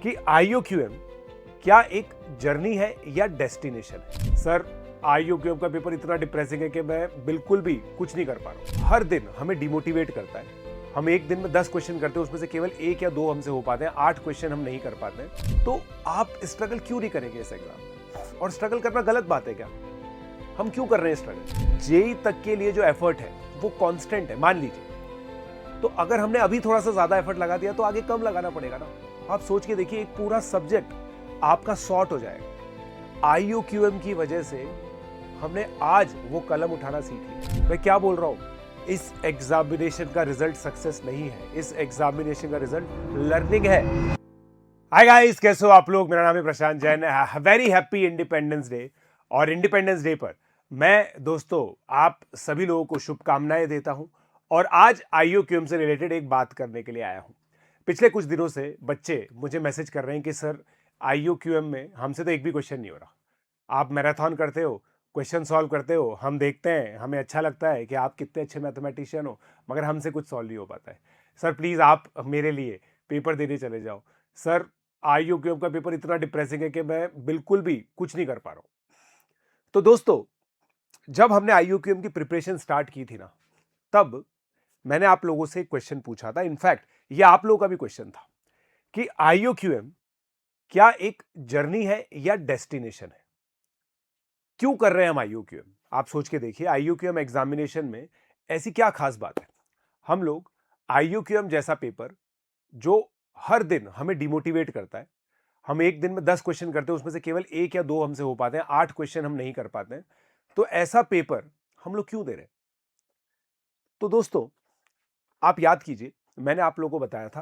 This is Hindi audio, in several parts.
कि IUQM क्या एक जर्नी है या डेस्टिनेशन है। सर, IUQM का पेपर इतना डिप्रेसिंग है कि मैं बिल्कुल भी कुछ नहीं कर पा रहा हूं। हर दिन हमें डिमोटिवेट करता है। हम एक दिन में 10 क्वेश्चन करते हैं, उसमें से केवल 1 या 2 हमसे हो पाते हैं, 8 क्वेश्चन हम नहीं कर पाते हैं। तो आप स्ट्रगल क्यों नहीं करेंगे इस एग्जाम में? और स्ट्रगल करना गलत बात है क्या? हम क्यों कर रहे हैं स्ट्रगल? जेई तक के लिए जो एफर्ट है वो कांस्टेंट है, मान लीजिए। तो अगर हमने अभी थोड़ा सा ज्यादा एफर्ट लगा दिया तो आगे कम लगाना पड़ेगा ना। आप सोच के देखिए, एक पूरा सब्जेक्ट आपका सॉर्ट हो जाएगा। IUQM की वजह से हमने आज वो कलम उठाना सीख लिया। मैं क्या बोल रहा हूं, इस एग्जामिनेशन का रिजल्ट सक्सेस नहीं है, इस एग्जामिनेशन का रिजल्ट लर्निंग है। हाय गाइस, कैसे हो आप लोग? मेरा नाम है Prashant Jain. Very happy independence day. और इंडिपेंडेंस डे पर मैं दोस्तों आप सभी लोगों को शुभकामनाएं देता हूं। और आज IUQM से रिलेटेड एक बात करने के लिए आया हूं। पिछले कुछ दिनों से बच्चे मुझे मैसेज कर रहे हैं कि सर, IUQM में हमसे तो एक भी क्वेश्चन नहीं हो रहा। आप मैराथन करते हो, क्वेश्चन सॉल्व करते हो, हम देखते हैं, हमें अच्छा लगता है कि आप कितने अच्छे मैथमेटिशियन हो, मगर हमसे कुछ सॉल्व नहीं हो पाता है। सर प्लीज़ आप मेरे लिए पेपर देने चले जाओ। सर, IUQM का पेपर इतना डिप्रेसिंग है कि मैं बिल्कुल भी कुछ नहीं कर पा रहा हूं। तो दोस्तों, जब हमने IUQM की प्रिपरेशन स्टार्ट की थी ना, तब मैंने आप लोगों से एक क्वेश्चन पूछा था। इनफैक्ट ये आप लोगों का भी क्वेश्चन था कि IUQM क्या एक जर्नी है या डेस्टिनेशन है। क्यों कर रहे हैं हम IUQM? आप सोच के देखिए, IUQM एग्जामिनेशन में ऐसी क्या खास बात है। हम लोग IUQM जैसा पेपर जो हर दिन हमें डिमोटिवेट करता है, हम एक दिन में 10 क्वेश्चन करते हैं, उसमें से केवल 1 या 2 हमसे हो पाते हैं, 8 क्वेश्चन हम नहीं कर पाते हैं। तो ऐसा पेपर हम लोग क्यों दे रहे हैं? तो दोस्तों, आप याद कीजिए, मैंने आप लोगों को बताया था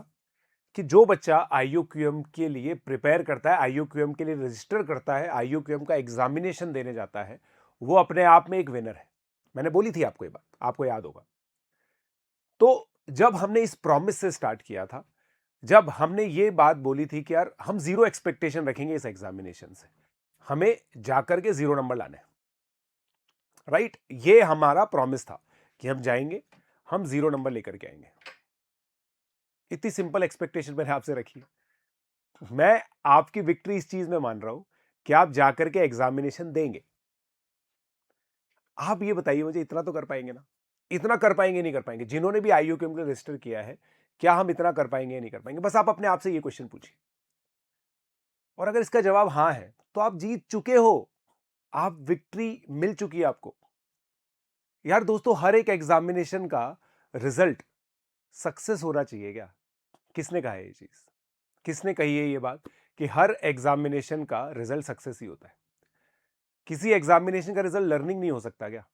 कि जो बच्चा IUQM के लिए प्रिपेयर करता है, IUQM के लिए रजिस्टर करता है, IUQM का एग्जामिनेशन देने जाता है, वो अपने आप में एक विनर है। मैंने बोली थी आपको ये बात, आपको याद होगा। तो जब हमने इस प्रॉमिस से स्टार्ट किया था, जब हमने ये बात बोली थी कि यार हम जीरो एक्सपेक्टेशन रखेंगे इस एग्जामिनेशन से, हमें जाकर के 0 नंबर लाने हैं, राइट? ये हमारा प्रॉमिस था कि हम जाएंगे, हम 0 नंबर लेकर के आएंगे। इतनी सिंपल एक्सपेक्टेशन मैंने आपसे रखी। मैं आपकी विक्ट्री इस चीज में मान रहा हूं कि आप जाकर के एग्जामिनेशन देंगे। आप ये बताइए मुझे, इतना तो कर पाएंगे ना? इतना कर पाएंगे नहीं कर पाएंगे? जिन्होंने भी IUQM को रजिस्टर किया है, क्या हम इतना कर पाएंगे या नहीं कर पाएंगे? बस आप अपने आप से ये क्वेश्चन पूछिए। और अगर इसका जवाब हां है तो आप जीत चुके हो, आप विक्ट्री मिल चुकी है आपको। यार दोस्तों, हर एक एग्जामिनेशन का रिजल्ट सक्सेस होना चाहिए क्या? किसने कहा है ये चीज? किसने कही है ये बात कि हर एग्जामिनेशन का रिजल्ट सक्सेस ही होता है? किसी एग्जामिनेशन का रिजल्ट लर्निंग नहीं हो सकता क्या?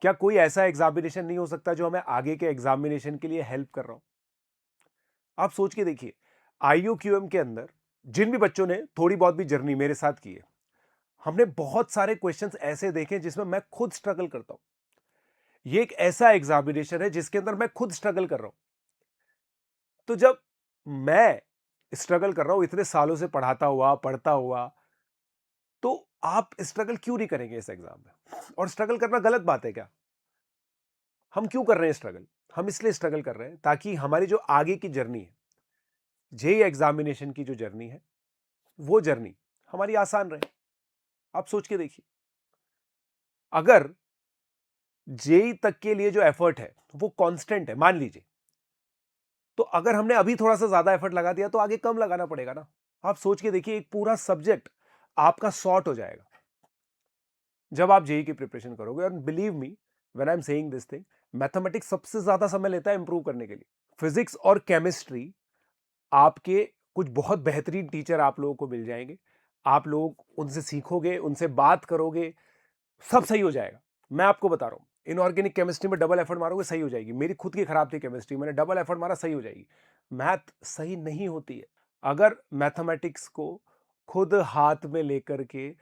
क्या कोई ऐसा एग्जामिनेशन नहीं हो सकता जो हमें आगे के एग्जामिनेशन के लिए हेल्प कर रहा हो? आप सोच के देखिए, IUQM के अंदर जिन भी बच्चों ने थोड़ी बहुत भी जर्नी मेरे साथ की है, हमने बहुत सारे क्वेश्चंस ऐसे देखे जिसमें मैं खुद स्ट्रगल करता हूं। ये एक ऐसा एग्जामिनेशन है जिसके अंदर मैं खुद स्ट्रगल कर रहा हूं। तो जब मैं स्ट्रगल कर रहा हूं, इतने सालों से पढ़ता हुआ, तो आप स्ट्रगल क्यों नहीं करेंगे इस एग्जाम में? और स्ट्रगल करना गलत बात है क्या? हम क्यों कर रहे हैं स्ट्रगल? हम इसलिए स्ट्रगल कर रहे हैं ताकि हमारी जो आगे की जर्नी है, जेई एग्जामिनेशन की जो जर्नी है, वो जर्नी हमारी आसान रहे। आप सोच के देखिए, अगर जेई तक के लिए जो एफर्ट है वो कांस्टेंट है, मान लीजिए, तो अगर हमने अभी थोड़ा सा ज्यादा एफर्ट लगा दिया तो आगे कम लगाना पड़ेगा ना। आप सोच के देखिए, एक पूरा सब्जेक्ट आपका सॉर्ट हो जाएगा जब आप जेई की प्रिपरेशन करोगे। और believe me when I am saying this thing, mathematics सबसे ज्यादा समय लेता है इंप्रूव करने के लिए। फिजिक्स और केमिस्ट्री, आपके कुछ बहुत बेहतरीन टीचर आप लोगों को मिल जाएंगे, आप लोग उनसे सीखोगे, उनसे बात करोगे, सब सही हो जाएगा। मैं आपको बता रहा हूं, इनऑर्गेनिक केमिस्ट्री में डबल एफर्ट मारोगे, सही हो जाएगी। मेरी खुद की खराब थी केमिस्ट्री, मैंने डबल एफर्ट मारा, सही हो जाएगी। मैथ सही नहीं होती है अगर मैथमेटिक्स को खुद हाथ में लेकर के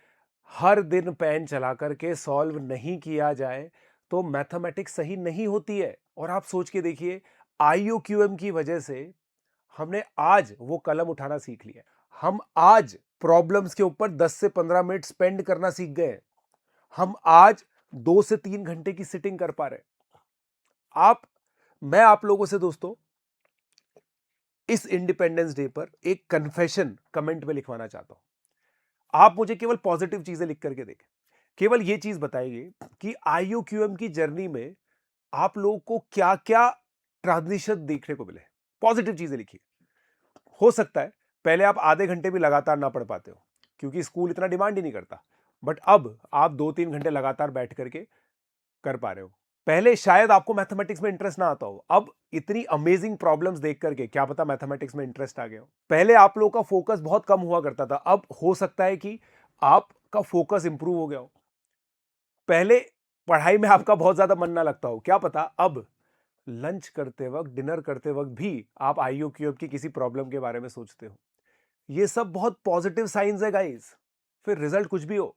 हर दिन पेन चला करके सॉल्व नहीं किया जाए, तो मैथमेटिक्स सही नहीं होती है। और आप सोच के देखिए, IUQM की वजह से हमने आज वो कलम उठाना सीख लिया। हम आज प्रॉब्लम्स के ऊपर 10 से 15 मिनट स्पेंड करना सीख गए। हम आज 2 से 3 घंटे की सिटिंग कर पा रहे हैं। आप मैं आप लोगों से दोस्तों इस इंडिपेंडेंस डे पर एक कन्फेशन कमेंट में लिखवाना चाहता हूं। आप मुझे केवल पॉजिटिव चीजें लिख करके देखें। केवल ये चीज बताइए कि आईयूक्यूएम की जर्नी में आप लोगों को क्या क्या ट्रांजिशन देखने को मिले। पॉजिटिव चीजें लिखिए। हो सकता है पहले आप आधे घंटे भी लगातार ना पढ़ पाते हो क्योंकि स्कूल इतना डिमांड ही नहीं करता, बट अब आप 2-3 घंटे लगातार बैठ करके कर पा रहे हो। पहले शायद आपको मैथमेटिक्स में इंटरेस्ट ना आता हो, अब इतनी अमेजिंग प्रॉब्लम्स देख करके क्या पता मैथमेटिक्स में इंटरेस्ट आ गया हो। पहले आप लोगों का फोकस बहुत कम हुआ करता था, अब हो सकता है कि आपका फोकस इंप्रूव हो गया हो। पहले पढ़ाई में आपका बहुत ज्यादा मन ना लगता हो, क्या पता अब लंच करते वक्त, डिनर करते वक्त भी आप आईओक्यूएम की किसी प्रॉब्लम के बारे में सोचते हो। ये सब बहुत पॉजिटिव साइंस है गाइस। फिर रिजल्ट कुछ भी हो,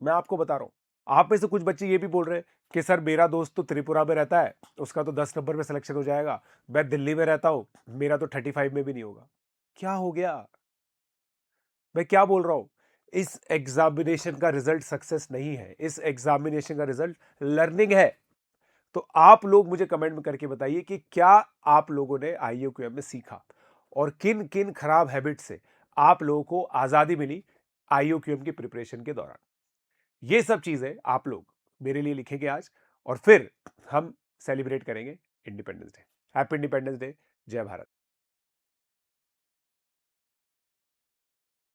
मैं आपको बता रहा हूं। आप में से कुछ बच्चे ये भी बोल रहे हैं कि सर मेरा दोस्त तो त्रिपुरा में रहता है, उसका तो 10 नंबर में सिलेक्शन हो जाएगा, मैं दिल्ली में रहता हूं, मेरा तो 35 में भी नहीं होगा। क्या हो गया? मैं क्या बोल रहा हूं? इस एग्जामिनेशन का रिजल्ट सक्सेस नहीं है, इस एग्जामिनेशन का रिजल्ट लर्निंग है। तो आप लोग मुझे कमेंट में करके बताइए कि क्या आप लोगों ने आईयूक्यूएम में सीखा और किन किन खराब हैबिट से आप लोगों को आजादी मिली आईयूक्यूएम की प्रिपरेशन के दौरान। ये सब चीजें आप लोग मेरे लिए लिखेंगे आज, और फिर हम सेलिब्रेट करेंगे independence day. Happy independence day. जय भारत।